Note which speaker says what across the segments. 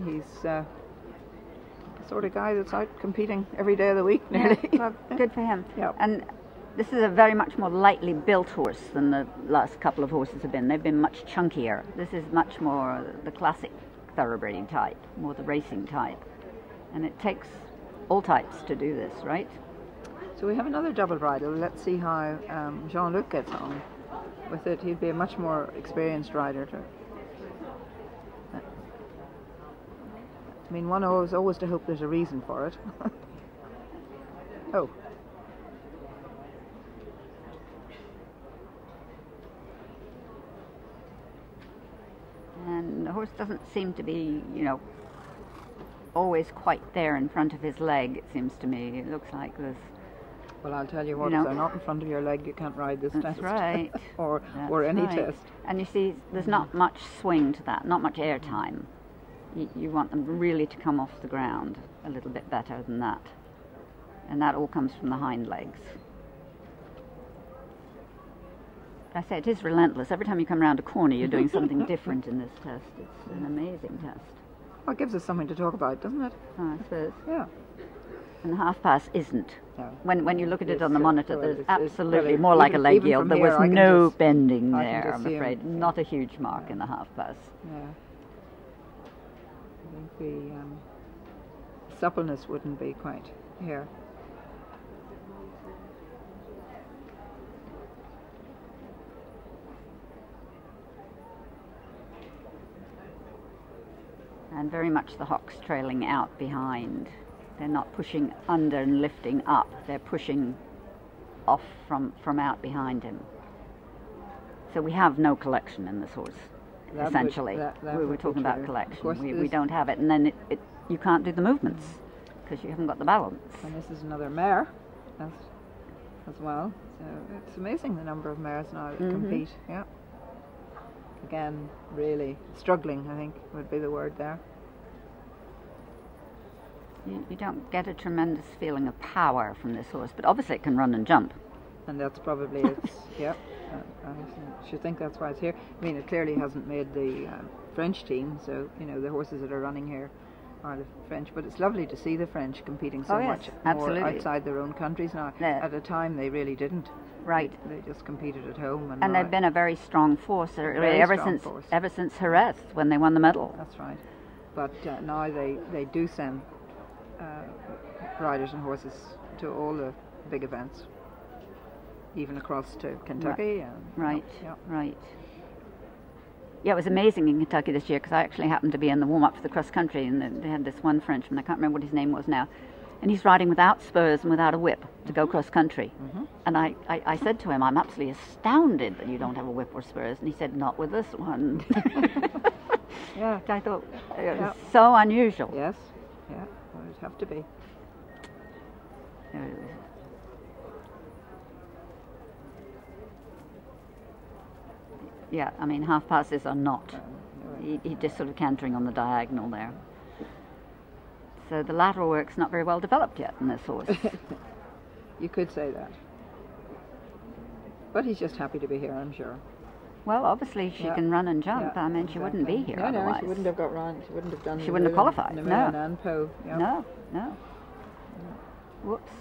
Speaker 1: He's the sort of guy that's out competing every day of the week nearly.
Speaker 2: Yeah, well, good for him.
Speaker 1: Yeah.
Speaker 2: And this is a very much more lightly built horse than the last couple of horses have been. They've been much chunkier. This is much more the classic thoroughbred type, more the racing type. And it takes all types to do this, right?
Speaker 1: So we have another double bridle. Let's see how Jean-Luc gets on with it. He'd be a much more experienced rider. I mean, one always to hope there's a reason for it. Oh.
Speaker 2: And the horse doesn't seem to be, always quite there in front of his leg, it seems to me. It looks like there's...
Speaker 1: Well, I'll tell you what, if they're not in front of your leg, you can't ride this test.
Speaker 2: That's right.
Speaker 1: or any test.
Speaker 2: And you see, there's not much swing to that, not much air time. You want them really to come off the ground a little bit better than that. And that all comes from the hind legs. I say it is relentless. Every time you come around a corner, you're doing something different in this test. It's an amazing test.
Speaker 1: Well, it gives us something to talk about, doesn't it?
Speaker 2: Oh, I suppose.
Speaker 1: Yeah.
Speaker 2: And the half pass isn't.
Speaker 1: No.
Speaker 2: When you look at it on the monitor,
Speaker 1: well,
Speaker 2: there's absolutely
Speaker 1: well,
Speaker 2: more like a leg
Speaker 1: even
Speaker 2: yield. There
Speaker 1: here,
Speaker 2: was no
Speaker 1: just,
Speaker 2: bending there, I'm
Speaker 1: see
Speaker 2: afraid. Not a huge mark in the half pass.
Speaker 1: Yeah. I think the suppleness wouldn't be quite here.
Speaker 2: And very much the hocks trailing out behind. They're not pushing under and lifting up. They're pushing off from out behind him. So we have no collection in this horse, essentially. We were talking about collection. We don't have it. And then you can't do the movements because you haven't got the balance.
Speaker 1: And this is another mare as well. So it's amazing the number of mares now that compete. Yeah. Again, really struggling, I think, would be the word there.
Speaker 2: You don't get a tremendous feeling of power from this horse, but obviously it can run and jump.
Speaker 1: And that's probably its, yeah, I should think that's why it's here. I mean, it clearly hasn't made the French team, so, the horses that are running here are the French, but it's lovely to see the French competing so much more outside their own countries now. Yeah. At a time they really didn't.
Speaker 2: Right.
Speaker 1: They just competed at home.
Speaker 2: And they've been a very strong force ever since Jerez, when they won the medal.
Speaker 1: That's right. But now they do send riders and horses to all the big events, even across to Kentucky.
Speaker 2: Right. Yeah, it was amazing in Kentucky this year because I actually happened to be in the warm-up for the cross-country, and they had this one Frenchman, I can't remember what his name was now, and he's riding without spurs and without a whip to go cross-country. And I said to him, I'm absolutely astounded that you don't have a whip or spurs. And he said, not with this one.
Speaker 1: Yeah.
Speaker 2: I thought it was so unusual.
Speaker 1: Yes, yeah, well, it'd have to be.
Speaker 2: Yeah, I mean, half passes are not. He just sort of cantering on the diagonal there. So the lateral work's not very well developed yet in this horse.
Speaker 1: You could say that. But he's just happy to be here, I'm sure.
Speaker 2: Well, obviously she can run and jump. I mean, she wouldn't be here otherwise.
Speaker 1: No, she wouldn't have got round. She wouldn't have done.
Speaker 2: She wouldn't have qualified. No.
Speaker 1: And Po. Yep.
Speaker 2: No. Whoops.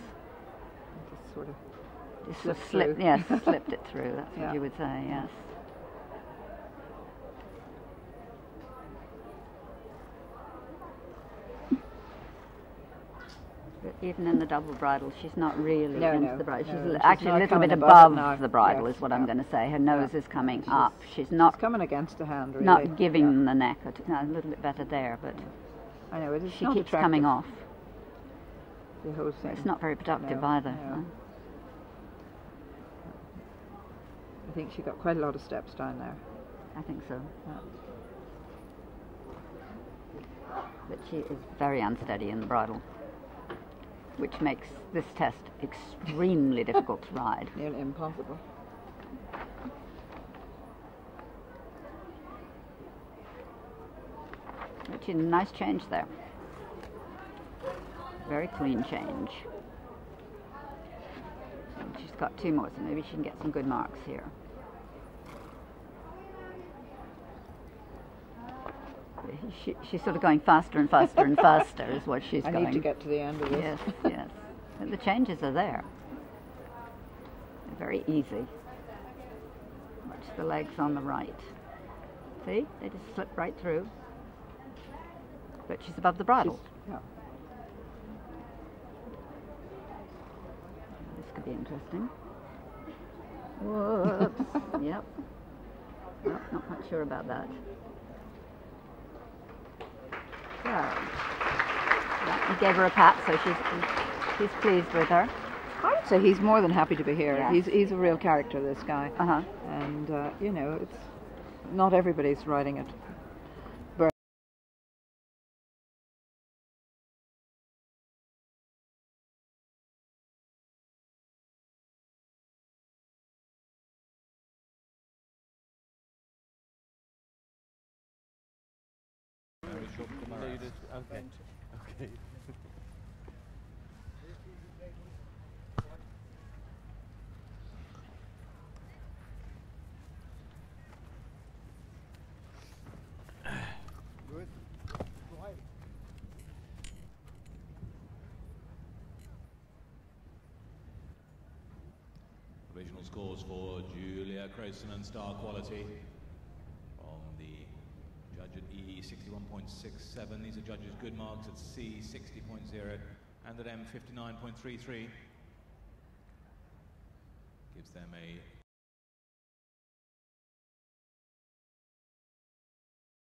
Speaker 1: Just sort of.
Speaker 2: Just slipped. Yes, slipped it through. That's what you would say. Yes. But even in the double bridle, she's not really into the bridle. She's actually a little bit above the bridle, is what I'm going to say. Her nose is coming up. She's not
Speaker 1: coming against the hand, really.
Speaker 2: Not giving the neck. A little bit better there, but
Speaker 1: I know it is.
Speaker 2: She keeps coming off.
Speaker 1: The whole thing.
Speaker 2: It's not very productive either.
Speaker 1: No. I think she got quite a lot of steps down there.
Speaker 2: I think so. But she is very unsteady in the bridle, which makes this test extremely difficult to ride.
Speaker 1: Nearly impossible.
Speaker 2: Which is a nice change there. Very clean change. And she's got two more, so maybe she can get some good marks here. But she's sort of going faster and faster and faster is what she's going.
Speaker 1: I need to get to the end of this.
Speaker 2: Yes, yes. And the changes are there. They're very easy. Watch the legs on the right. See? They just slip right through. But she's above the bridle.
Speaker 1: Yeah.
Speaker 2: This could be interesting. Whoops. Yep. No, not quite sure about that. So, yeah, he gave her a pat, so she's pleased with her.
Speaker 1: I would say he's more than happy to be here.
Speaker 2: Yes.
Speaker 1: He's a real character, this guy. And you know, it's not everybody's riding it.
Speaker 3: Okay. Okay. Good. Right.
Speaker 4: Provisional scores for Julia Crowson and Star Quality from the judge at E 61.67. These are judges' good marks at C 60.0 and at M 59.33. Gives them a